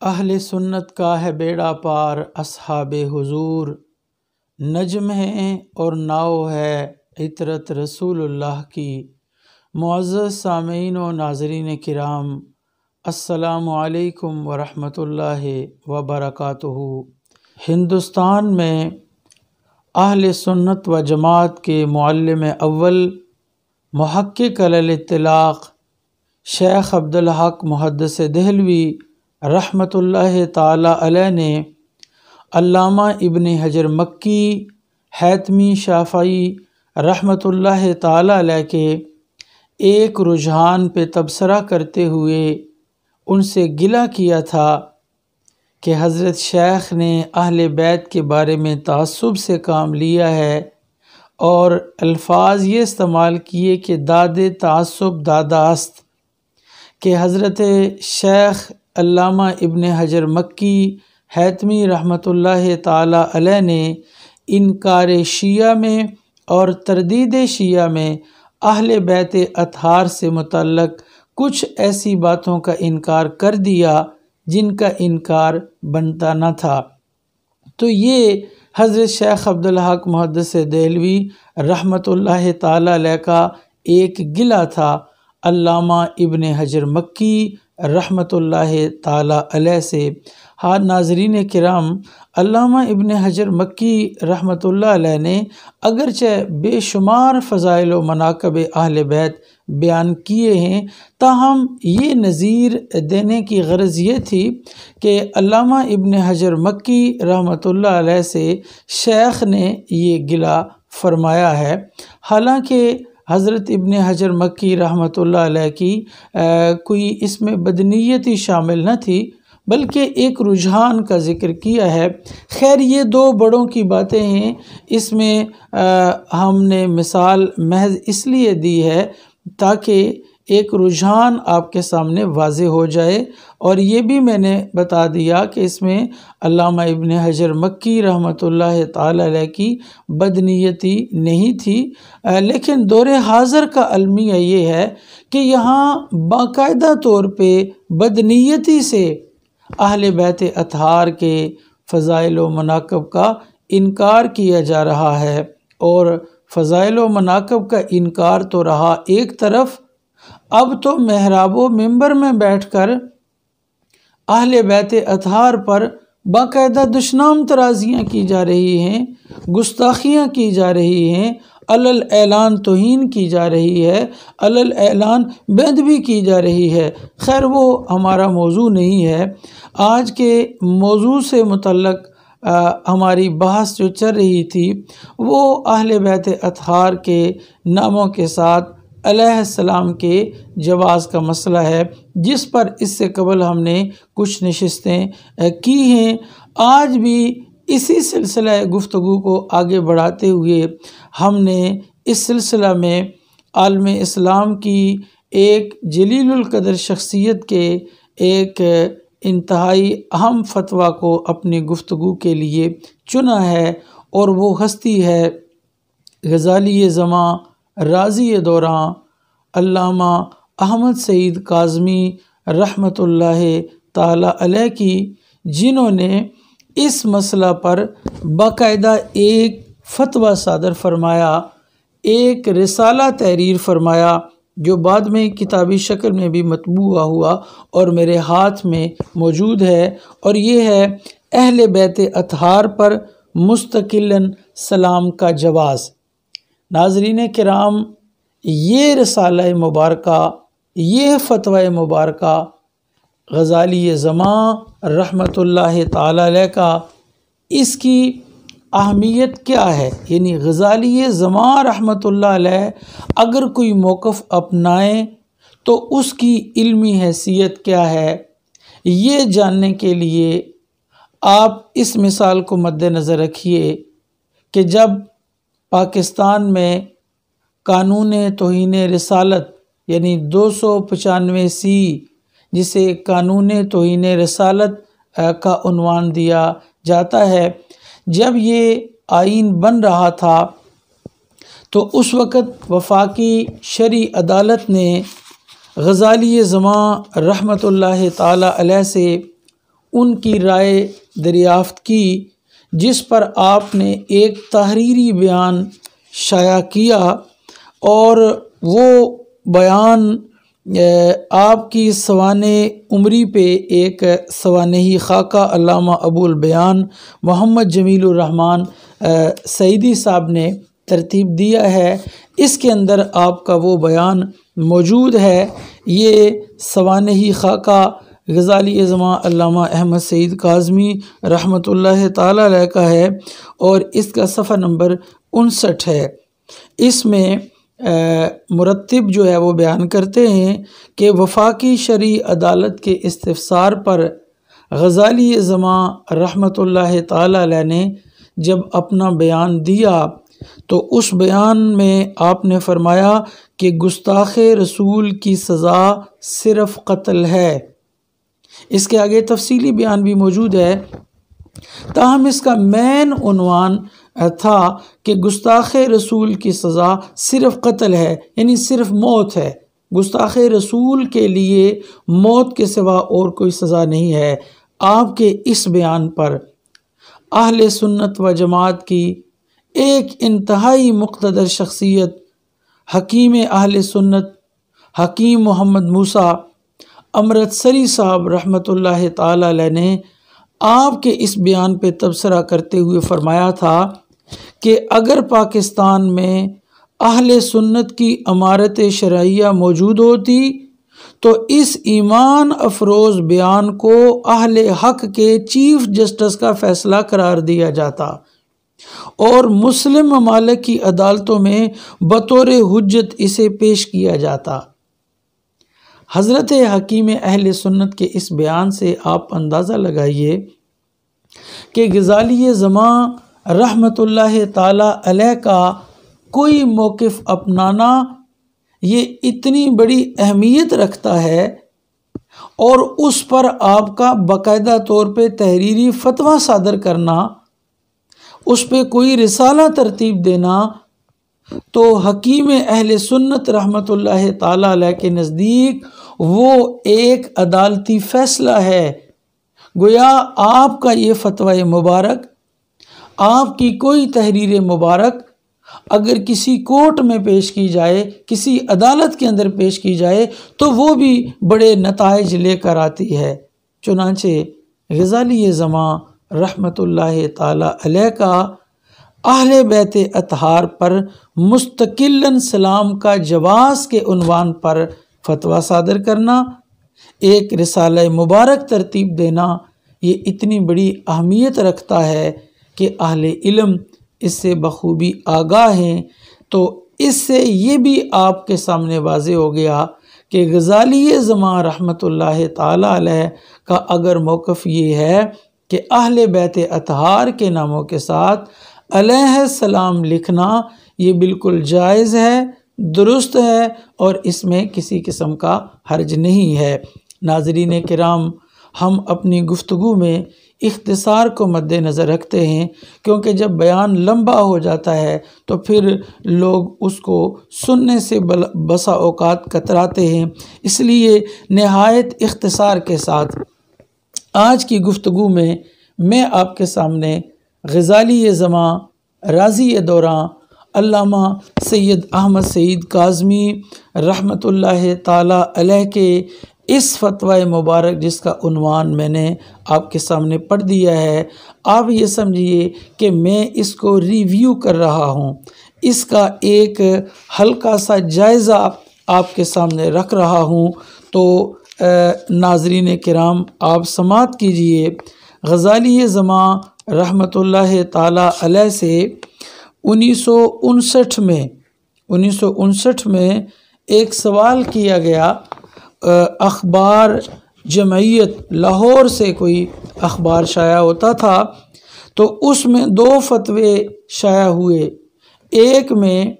اہل سنت کا ہے بیڑا پار اصحاب حضور، نجم ہے اور ناؤ ہے عطرت رسول اللہ کی۔ معزز سامعین و ناظرین کرام، السلام علیکم ورحمۃ اللہ وبرکاتہ۔ ہندوستان میں اہل سنت و جماعت کے معلم اول، محقق علی الاطلاق شیخ عبدالحق محدث دہلوی رحمۃ اللہ تعالی علیہ نے علامہ ابن حجر مکی حیتمی شافعی رحمۃ اللہ تعالی علیہ کے ایک رجحان پہ تبصرہ کرتے ہوئے ان سے گلہ کیا تھا کہ حضرت شیخ نے اہل بیت کے بارے میں تعصب سے کام لیا ہے، اور الفاظ یہ استعمال کیے کہ داد تعصب داداست، کہ حضرت شیخ علامہ ابن حجر مکی حیتمی رحمۃ اللہ تعالی علیہ نے انکار شیعہ میں اور تردید شیعہ میں اہل بیت اطہار سے متعلق کچھ ایسی باتوں کا انکار کر دیا جن کا انکار بنتا نہ تھا۔ تو یہ حضرت شیخ عبدالحق محدث دہلوی رحمۃ اللہ تعالی علیہ کا ایک گلہ تھا علامہ ابن حجر مکی رحمۃ اللہ تعالی علیہ سے۔ ہاں ناظرین کرام، علامہ ابن حجر مکی رحمۃ اللہ علیہ نے اگرچہ بے شمار فضائل و مناقب اہل بیت بیان کیے ہیں، تاہم یہ نظیر دینے کی غرض یہ تھی کہ علامہ ابن حجر مکی رحمۃ اللہ علیہ سے شیخ نے یہ گلہ فرمایا ہے، حالانکہ حضرت ابن حجر مکی رحمۃ اللہ علیہ کی کوئی اس میں بدنیتی شامل نہ تھی، بلکہ ایک رجحان کا ذکر کیا ہے۔ خیر یہ دو بڑوں کی باتیں ہیں، اس میں ہم نے مثال محض اس لیے دی ہے تاکہ ایک رجحان آپ کے سامنے واضح ہو جائے، اور یہ بھی میں نے بتا دیا کہ اس میں علامہ ابن حجر مکی رحمۃ اللہ تعالی علیہ کی بدنیتی نہیں تھی، لیکن دور حاضر کا المیہ یہ ہے کہ یہاں باقاعدہ طور پہ بدنیتی سے اہل بیت اطہار کے فضائل و مناقب کا انکار کیا جا رہا ہے، اور فضائل و مناقب کا انکار تو رہا ایک طرف، اب تو محراب و منبر میں بیٹھ کر اہل بیت اطہار پر باقاعدہ دشنام ترازیاں کی جا رہی ہیں، گستاخیاں کی جا رہی ہیں، علل اعلان توہین کی جا رہی ہے، علل اعلان بیدبی کی جا رہی ہے۔ خیر وہ ہمارا موضوع نہیں ہے، آج کے موضوع سے متعلق ہماری بحث جو چل رہی تھی وہ اہل بیت اطہار کے ناموں کے ساتھ علیہ السلام کے جواز کا مسئلہ ہے، جس پر اس سے قبل ہم نے کچھ نشستیں کی ہیں۔ آج بھی اسی سلسلہ گفتگو کو آگے بڑھاتے ہوئے ہم نے اس سلسلہ میں عالم اسلام کی ایک جلیل القدر شخصیت کے ایک انتہائی اہم فتویٰ کو اپنی گفتگو کے لیے چنا ہے، اور وہ ہستی ہے غزالی زماں راضی دوراں علامہ احمد سعید کاظمی رحمۃ اللہ تعالی علیہ کی، جنہوں نے اس مسئلہ پر باقاعدہ ایک فتویٰ صادر فرمایا، ایک رسالہ تحریر فرمایا، جو بعد میں کتابی شکل میں بھی مطبوع ہوا اور میرے ہاتھ میں موجود ہے، اور یہ ہے اہل بیت اطہار پر مستقلاً سلام کا جواز۔ ناظرین کرام، یہ رسالہ مبارکہ، یہ فتوی مبارکہ غزالی زماں رحمۃ اللہ تعالی علیہ کا، اس کی اہمیت کیا ہے؟ یعنی غزالی زماں رحمۃ اللہ علیہ اگر کوئی موقف اپنائیں تو اس کی علمی حیثیت کیا ہے، یہ جاننے کے لیے آپ اس مثال کو مد نظر رکھیے کہ جب پاکستان میں قانون توہین رسالت یعنی 295C، جسے قانون توہین رسالت کا عنوان دیا جاتا ہے، جب یہ آئین بن رہا تھا تو اس وقت وفاقی شرعی عدالت نے غزالی زماں رحمۃ اللہ تعالی علیہ سے ان کی رائے دریافت کی، جس پر آپ نے ایک تحریری بیان شائع کیا، اور وہ بیان آپ کی سوانح عمری پہ ایک سوانحی خاکہ علامہ ابو البیان محمد جمیل الرحمن سعیدی صاحب نے ترتیب دیا ہے۔ اس کے اندر آپ کا وہ بیان موجود ہے۔ یہ سوانحی خاکہ غزالی زماں علامہ احمد سعید کاظمی رحمۃ اللہ تعالی علیہ کا ہے، اور اس کا صفحہ نمبر 59 ہے۔ اس میں مرتب جو ہے وہ بیان کرتے ہیں کہ وفاقی شرعی عدالت کے استفسار پر غزالی زماں رحمۃ اللہ تعالی علیہ نے جب اپنا بیان دیا تو اس بیان میں آپ نے فرمایا کہ گستاخ رسول کی سزا صرف قتل ہے۔ اس کے آگے تفصیلی بیان بھی موجود ہے، تاہم اس کا مین عنوان تھا کہ گستاخ رسول کی سزا صرف قتل ہے، یعنی صرف موت ہے۔ گستاخ رسول کے لیے موت کے سوا اور کوئی سزا نہیں ہے۔ آپ کے اس بیان پر اہل سنت و جماعت کی ایک انتہائی مقتدر شخصیت حکیم اہل سنت حکیم محمد موسیٰ امرتسری صاحب رحمۃ اللہ تعالی علیہ نے آپ کے اس بیان پہ تبصرہ کرتے ہوئے فرمایا تھا کہ اگر پاکستان میں اہل سنت کی امارت شرعیہ موجود ہوتی تو اس ایمان افروز بیان کو اہل حق کے چیف جسٹس کا فیصلہ قرار دیا جاتا اور مسلم ممالک کی عدالتوں میں بطور حجت اسے پیش کیا جاتا۔ حضرت حکیم اہل سنت کے اس بیان سے آپ اندازہ لگائیے کہ غزالی زماں رحمۃ اللہ تعالی علیہ کا کوئی موقف اپنانا یہ اتنی بڑی اہمیت رکھتا ہے، اور اس پر آپ کا باقاعدہ طور پہ تحریری فتویٰ صادر کرنا، اس پہ کوئی رسالہ ترتیب دینا، تو حکیم اہل سنت رحمۃ اللہ تعالی علیہ کے نزدیک وہ ایک عدالتی فیصلہ ہے۔ گویا آپ کا یہ فتوی مبارک، آپ کی کوئی تحریر مبارک اگر کسی کورٹ میں پیش کی جائے، کسی عدالت کے اندر پیش کی جائے، تو وہ بھی بڑے نتائج لے کر آتی ہے۔ چنانچہ غزالی زماں رحمۃ اللہ تعالی علیہ کا اہل بیت اطہار پر مستقلاً سلام کا جواز کے عنوان پر فتویٰ صادر کرنا، ایک رسالہ مبارک ترتیب دینا، یہ اتنی بڑی اہمیت رکھتا ہے کہ اہل علم اس سے بخوبی آگاہ ہیں۔ تو اس سے یہ بھی آپ کے سامنے واضح ہو گیا کہ غزالی زماں رحمۃ اللہ تعالی علیہ کا اگر موقف یہ ہے کہ اہل بیت اطہار کے ناموں کے ساتھ علیہ السلام لکھنا یہ بالکل جائز ہے، درست ہے، اور اس میں کسی قسم کا حرج نہیں ہے۔ ناظرین کرام، ہم اپنی گفتگو میں اختصار کو مد نظر رکھتے ہیں، کیونکہ جب بیان لمبا ہو جاتا ہے تو پھر لوگ اس کو سننے سے بسا اوقات کتراتے ہیں۔ اس لیے نہایت اختصار کے ساتھ آج کی گفتگو میں آپ کے سامنے غزالی زماں راضی دوراں علامہ سید احمد سعید کاظمی رحمۃ اللہ تعالی علیہ کے اس فتوی مبارک جس کا عنوان میں نے آپ کے سامنے پڑھ دیا ہے، آپ یہ سمجھیے کہ میں اس کو ریویو کر رہا ہوں، اس کا ایک ہلکا سا جائزہ آپ کے سامنے رکھ رہا ہوں۔ تو ناظرین کرام، آپ سماعت کیجئے۔ غزالی زماں رحمۃ اللہ تعالی علیہ سے 1959 میں ایک سوال کیا گیا۔ اخبار جمعیت لاہور سے کوئی اخبار شائع ہوتا تھا، تو اس میں 2 فتوے شائع ہوئے۔ ایک میں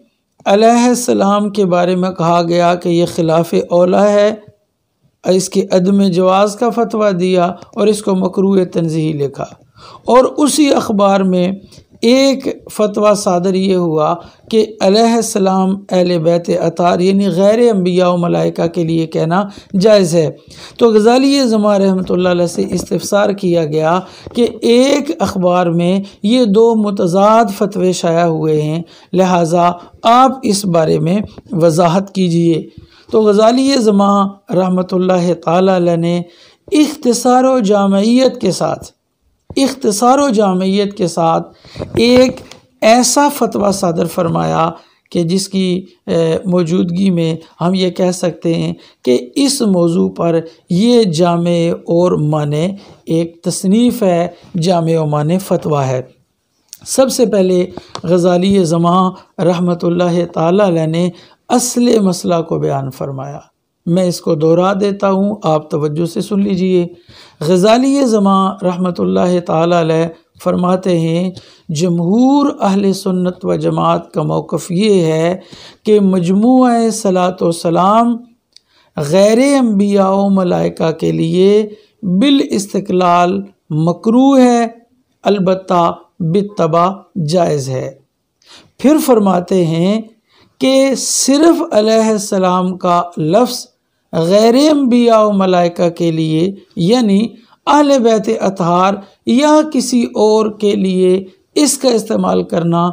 علیہ السلام کے بارے میں کہا گیا کہ یہ خلاف اولیٰ ہے، اس کے عدم جواز کا فتویٰ دیا اور اس کو مکروہ تنزیہی لکھا، اور اسی اخبار میں ایک فتویٰ صادر یہ ہوا کہ علیہ السلام اہل بیت اطہار یعنی غیر انبیاء و ملائکہ کے لیے کہنا جائز ہے۔ تو غزالی زماں رحمۃ اللہ علیہ سے استفسار کیا گیا کہ ایک اخبار میں یہ دو متضاد فتوے شائع ہوئے ہیں، لہٰذا آپ اس بارے میں وضاحت کیجئے۔ تو غزالی زماں رحمۃ اللہ تعالی علیہ نے اختصار و جامعیت کے ساتھ ایک ایسا فتویٰ صادر فرمایا کہ جس کی موجودگی میں ہم یہ کہہ سکتے ہیں کہ اس موضوع پر یہ جامع اور مانع ایک تصنیف ہے، جامع و مانع فتویٰ ہے۔ سب سے پہلے غزالی زماں رحمۃ اللہ تعالی علیہ نے اصل مسئلہ کو بیان فرمایا۔ میں اس کو دوہرا دیتا ہوں، آپ توجہ سے سن لیجئے۔ غزالی زماں رحمۃ اللہ تعالی علیہ فرماتے ہیں جمہور اہل سنت و جماعت کا موقف یہ ہے کہ مجموعہ صلاۃ و سلام غیر انبیاء و ملائکہ کے لیے بالاستقلال مکروہ ہے، البتہ بالتبع جائز ہے۔ پھر فرماتے ہیں کہ صرف علیہ السلام کا لفظ غیر انبیاء و ملائکہ کے لیے یعنی اہل بیت اطہار یا کسی اور کے لیے اس کا استعمال کرنا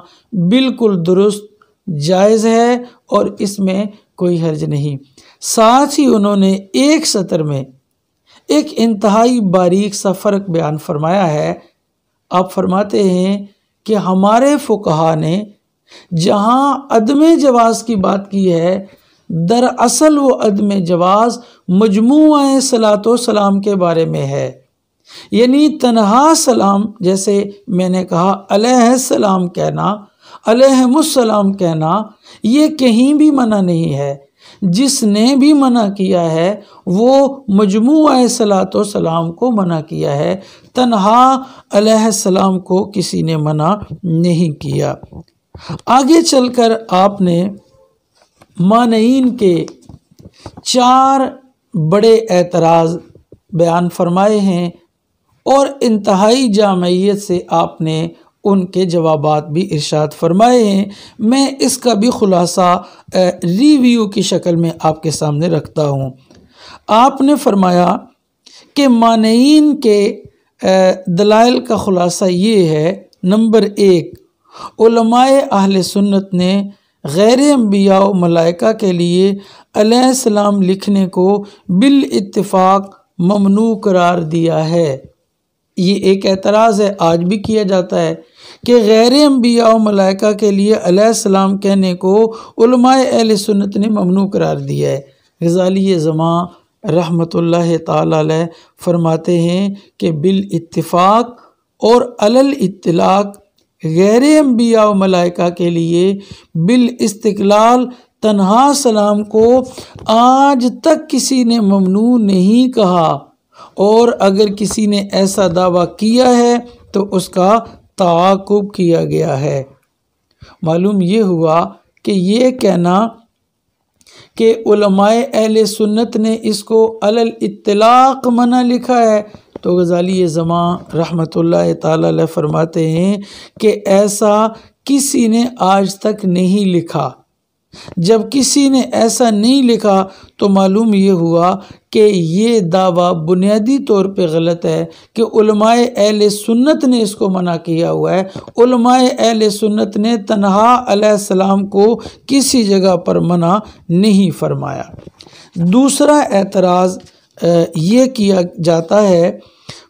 بالکل درست جائز ہے اور اس میں کوئی حرج نہیں۔ ساتھ ہی انہوں نے ایک سطر میں ایک انتہائی باریک سا فرق بیان فرمایا ہے۔ آپ فرماتے ہیں کہ ہمارے فقہا نے جہاں عدم جواز کی بات کی ہے، دراصل وہ عدم جواز مجموعہ صلاۃ و سلام کے بارے میں ہے، یعنی تنہا سلام جیسے میں نے کہا علیہ السلام کہنا، علیہم السلام کہنا، یہ کہیں بھی منع نہیں ہے۔ جس نے بھی منع کیا ہے وہ مجموعہ صلاۃ و سلام کو منع کیا ہے، تنہا علیہ السلام کو کسی نے منع نہیں کیا۔ آگے چل کر آپ نے مانعین کے 4 بڑے اعتراض بیان فرمائے ہیں اور انتہائی جامعیت سے آپ نے ان کے جوابات بھی ارشاد فرمائے ہیں۔ میں اس کا بھی خلاصہ ریویو کی شکل میں آپ کے سامنے رکھتا ہوں۔ آپ نے فرمایا کہ مانعین کے دلائل کا خلاصہ یہ ہے، نمبر 1، علماء اہل سنت نے غیر انبیاء و ملائکہ کے لیے علیہ السلام لکھنے کو بالاتفاق ممنوع قرار دیا ہے۔ یہ ایک اعتراض ہے، آج بھی کیا جاتا ہے کہ غیر انبیاء و ملائکہ کے لیے علیہ السلام کہنے کو علماء اہل سنت نے ممنوع قرار دیا ہے۔ غزالی زماں رحمۃ اللہ تعالی علیہ فرماتے ہیں کہ بالاتفاق اور علی الاطلاق غیر انبیاء و ملائکہ کے لیے بالاستقلال تنہا سلام کو آج تک کسی نے ممنوع نہیں کہا، اور اگر کسی نے ایسا دعویٰ کیا ہے تو اس کا تعاقب کیا گیا ہے۔ معلوم یہ ہوا کہ یہ کہنا کہ علماء اہل سنت نے اس کو علی الاطلاق منع لکھا ہے، تو غزالی زماں رحمۃ اللہ تعالی علیہ فرماتے ہیں کہ ایسا کسی نے آج تک نہیں لکھا۔ جب کسی نے ایسا نہیں لکھا تو معلوم یہ ہوا کہ یہ دعویٰ بنیادی طور پہ غلط ہے کہ علماء اہل سنت نے اس کو منع کیا ہوا ہے۔ علماء اہل سنت نے تنہا علیہ السلام کو کسی جگہ پر منع نہیں فرمایا۔ دوسرا اعتراض یہ کیا جاتا ہے،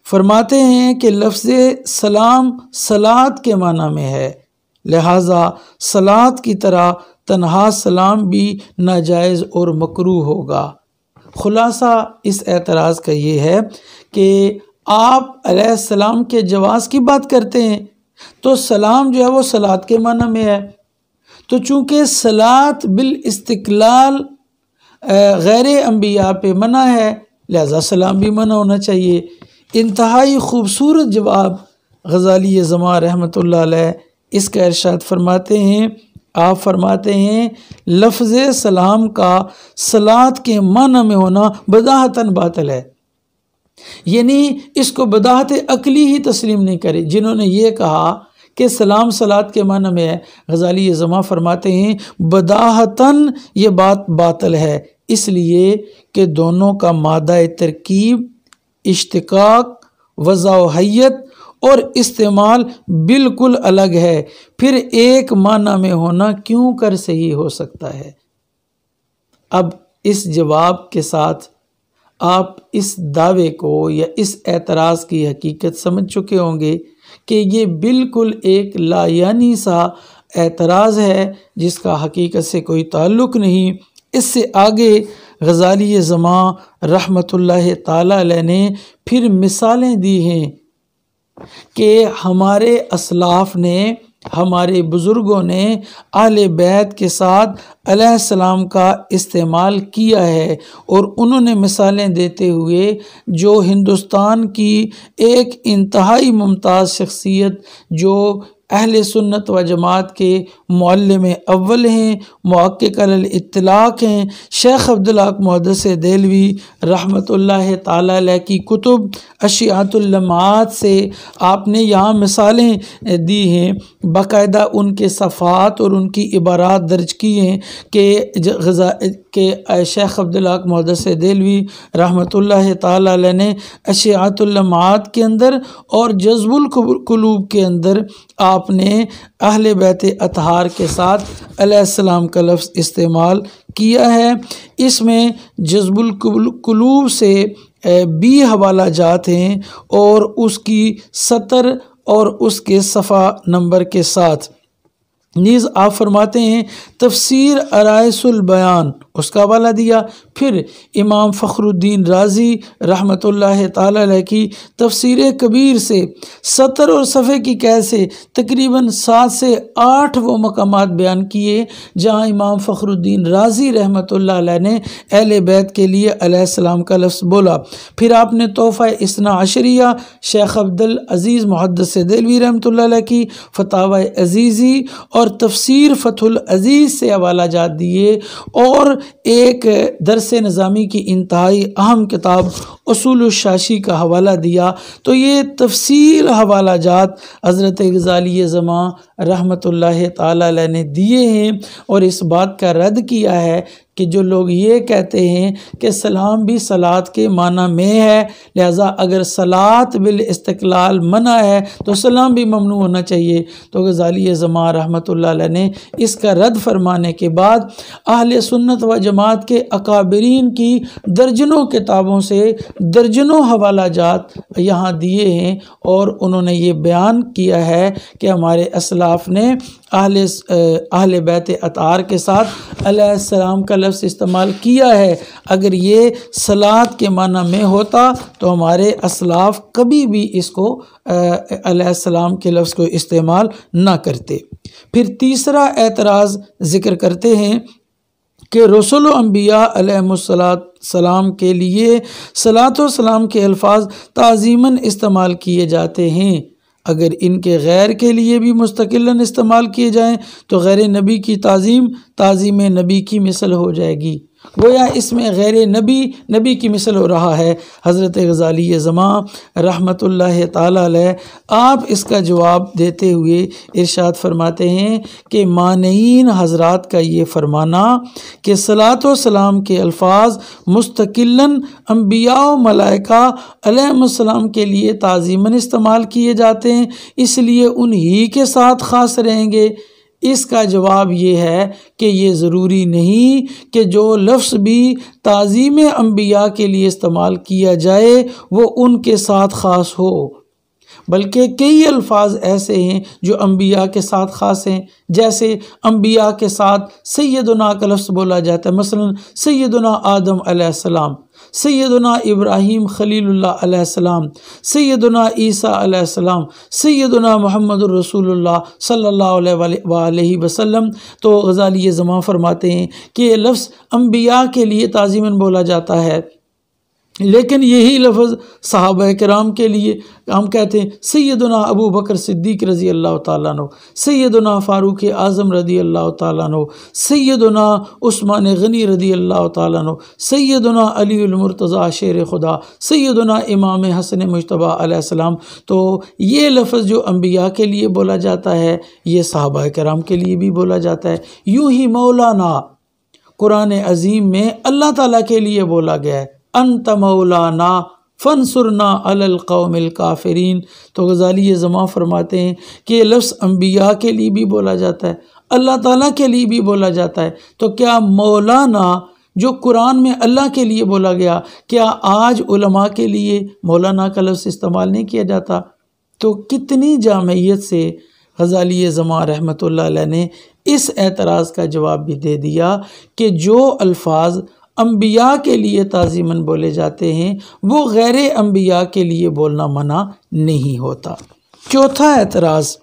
فرماتے ہیں کہ لفظ سلام صلاۃ کے معنی میں ہے، لہٰذا صلاۃ کی طرح تنہا سلام بھی ناجائز اور مکروہ ہوگا۔ خلاصہ اس اعتراض کا یہ ہے کہ آپ علیہ السلام کے جواز کی بات کرتے ہیں تو سلام جو ہے وہ صلاۃ کے معنی میں ہے، تو چونکہ صلاۃ بالاستقلال غیر انبیاء پہ منع ہے، لہذا سلام بھی منع ہونا چاہیے۔ انتہائی خوبصورت جواب غزالی زماں رحمۃ اللہ علیہ اس کا ارشاد فرماتے ہیں۔ آپ فرماتے ہیں لفظ سلام کا صلاۃ کے معنی میں ہونا بداہتاً باطل ہے، یعنی اس کو بداہت عقلی ہی تسلیم نہیں کرے۔ جنہوں نے یہ کہا کہ سلام صلات کے معنی میں ہے، غزالی زماں فرماتے ہیں بداہتاً یہ بات باطل ہے، اس لیے کہ دونوں کا مادہ ترکیب، اشتقاق، وضع و حیت اور استعمال بالکل الگ ہے، پھر ایک معنی میں ہونا کیوں کر صحیح ہو سکتا ہے؟ اب اس جواب کے ساتھ آپ اس دعوے کو یا اس اعتراض کی حقیقت سمجھ چکے ہوں گے کہ یہ بالکل ایک لا یعنی سا اعتراض ہے جس کا حقیقت سے کوئی تعلق نہیں۔ اس سے آگے غزالی زماں رحمۃ اللہ تعالی علیہ نے پھر مثالیں دی ہیں کہ ہمارے اسلاف نے، ہمارے بزرگوں نے اہل بیت کے ساتھ علیہ السلام کا استعمال کیا ہے، اور انہوں نے مثالیں دیتے ہوئے جو ہندوستان کی ایک انتہائی ممتاز شخصیت جو اہل سنت و جماعت کے معلم اول ہیں، محقق علی الاطلاق ہیں، شیخ عبدالحق محدث دہلوی رحمۃ اللہ تعالی علیہ کی کتب اشاعۃ اللمعات سے آپ نے یہاں مثالیں دی ہیں، باقاعدہ ان کے صفحات اور ان کی عبارات درج کی ہیں کہ شیخ عبدالحق محدث دہلوی رحمۃ اللہ تعالی علیہ نے اشاعۃ اللمعات کے اندر اور جذب القلوب کے اندر آپ نے اہل بیت اطہار کے ساتھ علیہ السلام کا لفظ استعمال کیا ہے۔ اس میں جذب القلوب سے 20 حوالہ جات ہیں اور اس کی سطر اور اس کے صفحہ نمبر کے ساتھ۔ نیز آپ فرماتے ہیں تفسیر عرائس البیان، اس کا حوالہ دیا، پھر امام فخر الدین رازی رحمۃ اللہ تعالی علیہ کی تفسیر کبیر سے سطر اور صفحے کی قید سے تقریباً 7 سے 8 وہ مقامات بیان کیے جہاں امام فخر الدین رازی رحمۃ اللہ علیہ نے اہل بیت کے لیے علیہ السلام کا لفظ بولا۔ پھر آپ نے تحفہ اثنا عشریہ شیخ عبدالعزیز محدث دہلوی رحمۃ اللہ علیہ کی فتاوی عزیزی اور تفسیر فتح العزیز سے حوالہ جات دیے، اور ایک درس نظامی کی انتہائی اہم کتاب اصول الشاشی کا حوالہ دیا۔ تو یہ تفصیل حوالہ جات حضرت غزالی زماں رحمۃ اللہ تعالی علیہ نے دیے ہیں، اور اس بات کا رد کیا ہے کہ جو لوگ یہ کہتے ہیں کہ سلام بھی صلات کے معنی میں ہے، لہٰذا اگر صلات بالاستقلال منع ہے تو سلام بھی ممنوع ہونا چاہیے۔ تو غزالی زماں رحمۃ اللہ علیہ نے اس کا رد فرمانے کے بعد اہل سنت و جماعت کے اکابرین کی درجنوں کتابوں سے درجنوں حوالہ جات یہاں دیے ہیں، اور انہوں نے یہ بیان کیا ہے کہ ہمارے اسلاف نے اہل بیت اطہار کے ساتھ علیہ السلام کا لفظ استعمال کیا ہے۔ اگر یہ صلات کے معنی میں ہوتا تو ہمارے اسلاف کبھی بھی اس کو علیہ السلام کے لفظ کو استعمال نہ کرتے۔ پھر تیسرا اعتراض ذکر کرتے ہیں کہ رسول و انبیاء علیہم السلام کے لیے صلاۃ و سلام کے الفاظ تعظیماً استعمال کیے جاتے ہیں، اگر ان کے غیر کے لیے بھی مستقلاً استعمال کیے جائیں تو غیر نبی کی تعظیم نبی کی مثل ہو جائے گی، گویا اس میں غیر نبی کی مثل ہو رہا ہے۔ حضرت غزالی زماں رحمۃ اللہ تعالی علیہ آپ اس کا جواب دیتے ہوئے ارشاد فرماتے ہیں کہ مانعین حضرات کا یہ فرمانا کہ صلاۃ و سلام کے الفاظ مستقلاً انبیاء و ملائکہ علیہم السلام کے لیے تعظیماً استعمال کیے جاتے ہیں، اس لیے انہی کے ساتھ خاص رہیں گے۔ اس کا جواب یہ ہے کہ یہ ضروری نہیں کہ جو لفظ بھی تعظیم انبیاء کے لیے استعمال کیا جائے وہ ان کے ساتھ خاص ہو، بلکہ کئی الفاظ ایسے ہیں جو انبیاء کے ساتھ خاص ہیں، جیسے انبیاء کے ساتھ سیدنا کا لفظ بولا جاتا ہے، مثلا سیدنا آدم علیہ السلام، سیدنا ابراہیم خلیل اللہ علیہ السلام، سیدنا عیسیٰ علیہ السلام، سیدنا محمد الرسول اللہ صلی اللہ علیہ وسلم۔ تو غزالی زماں فرماتے ہیں کہ یہ لفظ انبیاء کے لیے تعظیماً بولا جاتا ہے، لیکن یہی لفظ صحابہ کرام کے لیے ہم کہتے ہیں سیدنا ابو بکر صدیق رضی اللہ تعالیٰ عنہ، سیدنا فاروق اعظم رضی اللہ تعالیٰ عنہ، سیدنا عثمان غنی رضی اللہ تعالیٰ عنہ، سیدنا علی المرتضیٰ شیر خدا، سیدنا امام حسن مجتبیٰ علیہ السلام۔ تو یہ لفظ جو انبیاء کے لیے بولا جاتا ہے یہ صحابہ کرام کے لیے بھی بولا جاتا ہے۔ یوں ہی مولانا قرآن عظیم میں اللہ تعالیٰ کے لیے بولا گیا ہے، انت مولانا فانصرنا علی القوم الکافرین۔ تو غزالی زماں فرماتے ہیں کہ یہ لفظ انبیاء کے لیے بھی بولا جاتا ہے، اللہ تعالیٰ کے لیے بھی بولا جاتا ہے۔ تو کیا مولانا جو قرآن میں اللہ کے لیے بولا گیا، کیا آج علماء کے لیے مولانا کا لفظ استعمال نہیں کیا جاتا؟ تو کتنی جامعیت سے غزالی زماں رحمۃ اللہ علیہ نے اس اعتراض کا جواب بھی دے دیا کہ جو الفاظ انبیاء کے لیے تعظیماً بولے جاتے ہیں وہ غیر انبیاء کے لیے بولنا منع نہیں ہوتا۔ چوتھا اعتراض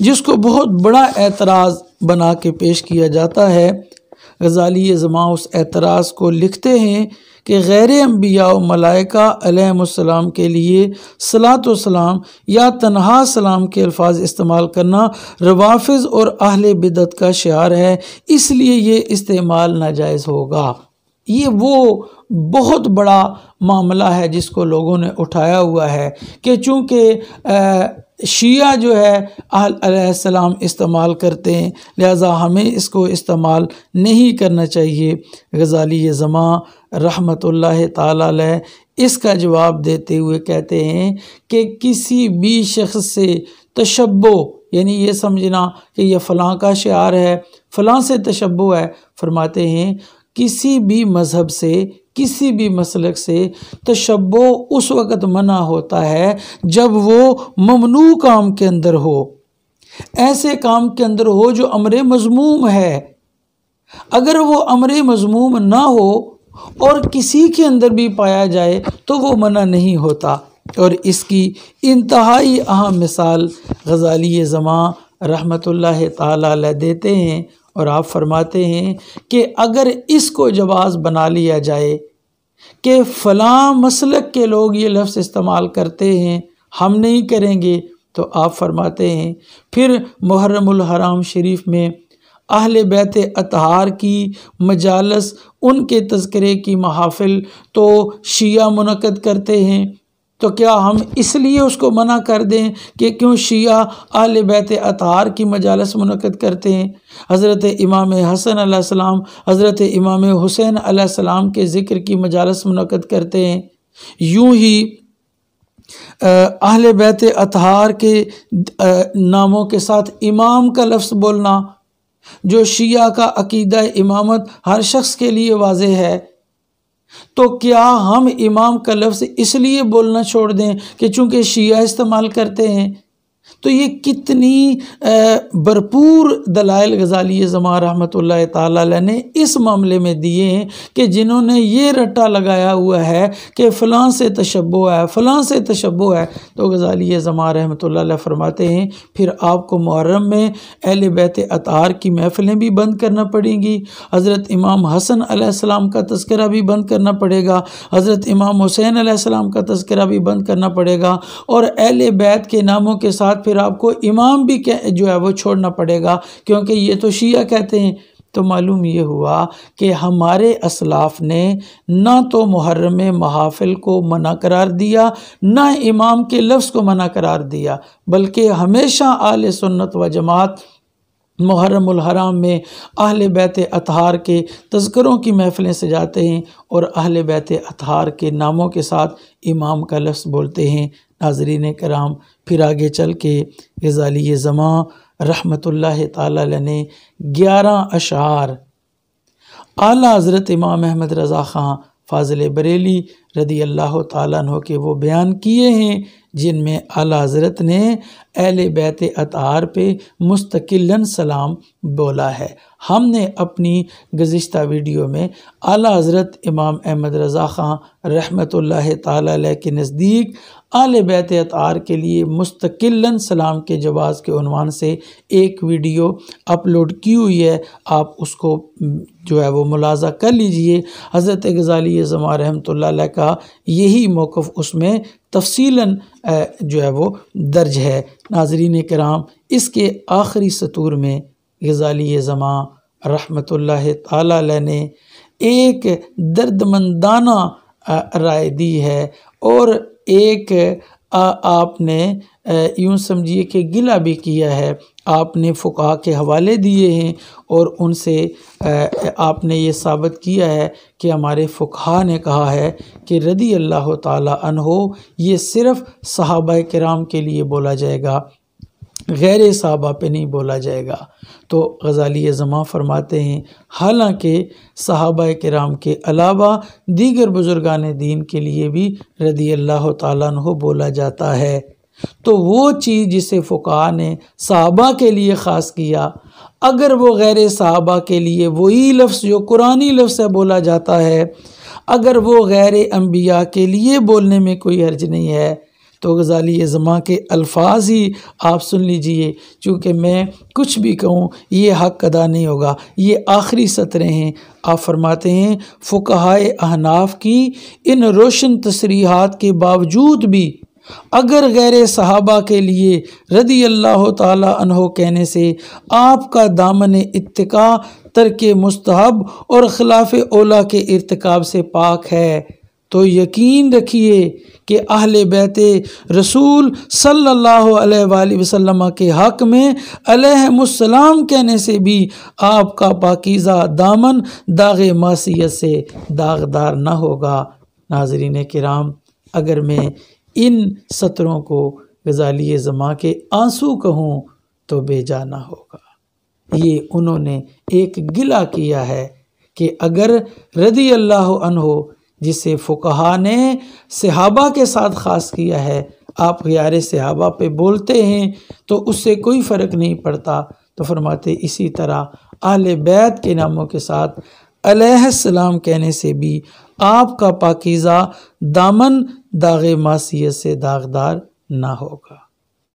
جس کو بہت بڑا اعتراض بنا کے پیش کیا جاتا ہے، غزالی زماں اس اعتراض کو لکھتے ہیں کہ غیر انبیاء و ملائکہ علیہم السلام کے لیے صلاۃ و سلام یا تنہا سلام کے الفاظ استعمال کرنا روافض اور اہل بدعت کا شعار ہے، اس لیے یہ استعمال ناجائز ہوگا۔ یہ وہ بہت بڑا معاملہ ہے جس کو لوگوں نے اٹھایا ہوا ہے کہ چونکہ شیعہ جو ہے علیہ السلام استعمال کرتے ہیں لہٰذا ہمیں اس کو استعمال نہیں کرنا چاہیے۔ غزالی زماں رحمۃ اللہ تعالیٰ علیہ اس کا جواب دیتے ہوئے کہتے ہیں کہ کسی بھی شخص سے تشبہ، یعنی یہ سمجھنا کہ یہ فلاں کا شعار ہے، فلاں سے تشبہ ہے، فرماتے ہیں کسی بھی مذہب سے، کسی بھی مسلک سے تشبہ اس وقت منع ہوتا ہے جب وہ ممنوع کام کے اندر ہو، ایسے کام کے اندر ہو جو امر مذموم ہے۔ اگر وہ امر مذموم نہ ہو اور کسی کے اندر بھی پایا جائے تو وہ منع نہیں ہوتا۔ اور اس کی انتہائی اہم مثال غزالی زماں رحمۃ اللہ تعالیٰ علیہ دیتے ہیں، اور آپ فرماتے ہیں کہ اگر اس کو جواز بنا لیا جائے کہ فلاں مسلک کے لوگ یہ لفظ استعمال کرتے ہیں ہم نہیں کریں گے، تو آپ فرماتے ہیں پھر محرم الحرام شریف میں اہل بیت اطہار کی مجالس، ان کے تذکرے کی محافل تو شیعہ منعقد کرتے ہیں، تو کیا ہم اس لیے اس کو منع کر دیں کہ کیوں شیعہ اہل بیت اطہار کی مجالس منعقد کرتے ہیں؟ حضرت امام حسن علیہ السلام، حضرت امام حسین علیہ السلام کے ذکر کی مجالس منعقد کرتے ہیں۔ یوں ہی اہل بیت اطہار کے ناموں کے ساتھ امام کا لفظ بولنا، جو شیعہ کا عقیدہ امامت ہر شخص کے لیے واضح ہے، تو کیا ہم امام کا لفظ اس لیے بولنا چھوڑ دیں کہ چونکہ شیعہ استعمال کرتے ہیں؟ تو یہ کتنی بھرپور دلائل غزالی زماں رحمۃ اللہ تعالیٰ علیہ نے اس معاملے میں دیے ہیں کہ جنہوں نے یہ رٹا لگایا ہوا ہے کہ فلاں سے تشبہ ہے، فلاں سے تشبہ ہے، تو غزالی زماں رحمۃ اللہ علیہ فرماتے ہیں پھر آپ کو محرم میں اہل بیت اطہار کی محفلیں بھی بند کرنا پڑیں گی، حضرت امام حسن علیہ السلام کا تذکرہ بھی بند کرنا پڑے گا، حضرت امام حسین علیہ السلام کا تذکرہ بھی بند کرنا پڑے گا، اور اہل بیت کے ناموں کے ساتھ پھر آپ کو امام بھی جو ہے وہ چھوڑنا پڑے گا، کیونکہ یہ تو شیعہ کہتے ہیں۔ تو معلوم یہ ہوا کہ ہمارے اسلاف نے نہ تو محرم محافل کو منع قرار دیا، نہ امام کے لفظ کو منع قرار دیا، بلکہ ہمیشہ اہل سنت و جماعت محرم الحرام میں اہل بیت اطہار کے تذکروں کی محفلیں سجاتے ہیں اور اہل بیت اطہار کے ناموں کے ساتھ امام کا لفظ بولتے ہیں۔ ناظرین کرام، پھر آگے چل کے غزالی زماں رحمۃ اللہ تعالیٰ علیہ نے 11 اشعار اعلیٰ حضرت امام احمد رضا خان فاضل بریلی رضی اللہ تعالیٰ عنہ کے وہ بیان کیے ہیں جن میں اعلیٰ حضرت نے اہل بیت اطہار پہ مستقلاً سلام بولا ہے۔ ہم نے اپنی گزشتہ ویڈیو میں اعلیٰ حضرت امام احمد رضا خان رحمۃ اللہ تعالیٰ علیہ کے نزدیک اہل بیت اطہار کے لیے مستقلاً سلام کے جواز کے عنوان سے ایک ویڈیو اپلوڈ کی ہوئی ہے، آپ اس کو جو ہے وہ ملاحظہ کر لیجئے۔ حضرت غزالی زمان رحمۃ اللہ علیہ کا یہی موقف اس میں تفصیلاً جو ہے وہ درج ہے۔ ناظرین کرام، اس کے آخری سطور میں غزالی زمان رحمۃ اللہ تعالیٰ علیہ نے ایک دردمندانہ رائے دی ہے اور ایک آپ نے یوں سمجھیے کہ گلہ بھی کیا ہے۔ آپ نے فقہا کے حوالے دیے ہیں اور ان سے آپ نے یہ ثابت کیا ہے کہ ہمارے فقہا نے کہا ہے کہ رضی اللہ تعالیٰ عنہ یہ صرف صحابہ کرام کے لیے بولا جائے گا، غیر صحابہ پہ نہیں بولا جائے گا۔ تو غزالی زمان فرماتے ہیں حالانکہ صحابہ کرام کے علاوہ دیگر بزرگان دین کے لیے بھی رضی اللہ تعالیٰ عنہ بولا جاتا ہے، تو وہ چیز جسے فقہا نے صحابہ کے لیے خاص کیا، اگر وہ غیر صحابہ کے لیے وہی لفظ جو قرآنی لفظ ہے بولا جاتا ہے، اگر وہ غیر انبیاء کے لیے بولنے میں کوئی حرج نہیں ہے، تو غزالی زمان کے الفاظ ہی آپ سن لیجئے، چونکہ میں کچھ بھی کہوں یہ حق ادا نہیں ہوگا۔ یہ آخری سطریں ہیں۔ آپ فرماتے ہیں فقہائے احناف کی ان روشن تصریحات کے باوجود بھی اگر غیر صحابہ کے لیے رضی اللہ تعالی عنہ کہنے سے آپ کا دامن اتقاء ترک مستحب اور خلاف اولا کے ارتکاب سے پاک ہے، تو یقین رکھیے کہ اہل بیت رسول صلی اللہ علیہ وآلہ وسلم کے حق میں علیہم السلام کہنے سے بھی آپ کا پاکیزہ دامن داغ معصیت سے داغدار نہ ہوگا۔ ناظرین کرام، اگر میں ان سطروں کو غزالی زمان کے آنسو کہوں تو بے جا نہ ہوگا۔ یہ انہوں نے ایک گلہ کیا ہے کہ اگر رضی اللہ عنہ جسے فقہا نے صحابہ کے ساتھ خاص کیا ہے، آپ غیار صحابہ پہ بولتے ہیں تو اس سے کوئی فرق نہیں پڑتا، تو فرماتے اسی طرح اہل بیت کے ناموں کے ساتھ علیہ السلام کہنے سے بھی آپ کا پاکیزہ دامن داغ معصیت سے داغدار نہ ہوگا۔